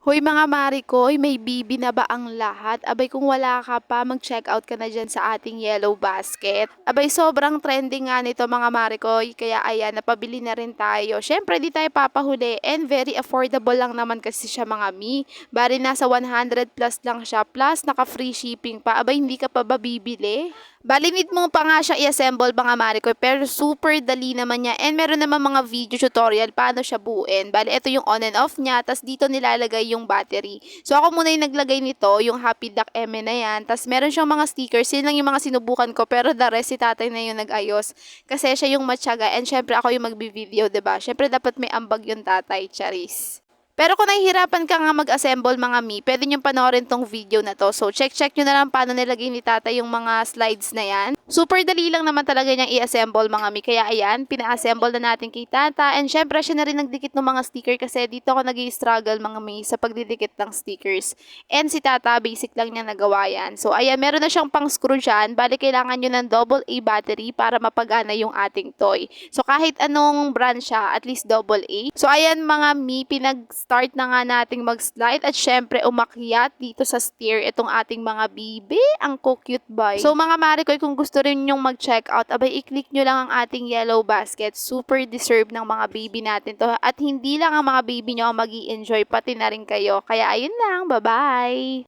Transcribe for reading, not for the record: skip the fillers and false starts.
Hoy mga mari ko, may bibi na ba ang lahat? Abay kung wala ka pa, mag-check out ka na dyan sa ating Yellow Basket. Abay sobrang trending nga nito mga mari ko, kaya ayan, napabili na rin tayo. Syempre di tayo papahuli and very affordable lang naman kasi siya mga mi. Bari nasa 100 plus lang siya, plus naka-free shipping pa. Abay hindi ka pa ba bibili? Bali need mo pa nga siya i-assemble mga mari ko, pero super dali naman niya and meron naman mga video tutorial paano siya buuin. Bali ito yung on and off niya, tas dito nilalagay yung battery. So ako muna yung naglagay nito, yung Happy Duck ME na yan. Tas meron siyang mga stickers, yun lang yung mga sinubukan ko, pero the rest si tatay na yung nag-ayos. Kasi siya yung matyaga and syempre ako yung magbi-video, 'di ba? Syempre dapat may ambag yung tatay, charis. Pero kung nahihirapan ka nga mag-assemble mga mi, pwede nyo panoorin tong video na to. So, check nyo na lang paano nilagay ni tata yung mga slides na yan. Super dali lang naman talaga niyang i-assemble mga mi. Kaya ayan, pina-assemble na natin kay tata. And syempre, siya na rin nagdikit ng mga sticker kasi dito ako nag-i-struggle mga mi sa pagdidikit ng stickers. And si tata, basic lang niya nagawa yan. So, ayan, meron na siyang pang-screw dyan. Bali, kailangan nyo ng AA battery para mapagana yung ating toy. So, kahit anong brand siya, at least AA. So, ayan mga mi, start na nga nating mag-slide at syempre umakyat dito sa stair itong ating mga bibi. Ang cute ba? So mga marikoy, kung gusto rin nyong mag-check out, abay i-click nyo lang ang ating Yellow Basket. Super deserve ng mga baby natin to. At hindi lang ang mga baby nyo ang mag enjoy pati na rin kayo. Kaya ayun lang, bye-bye!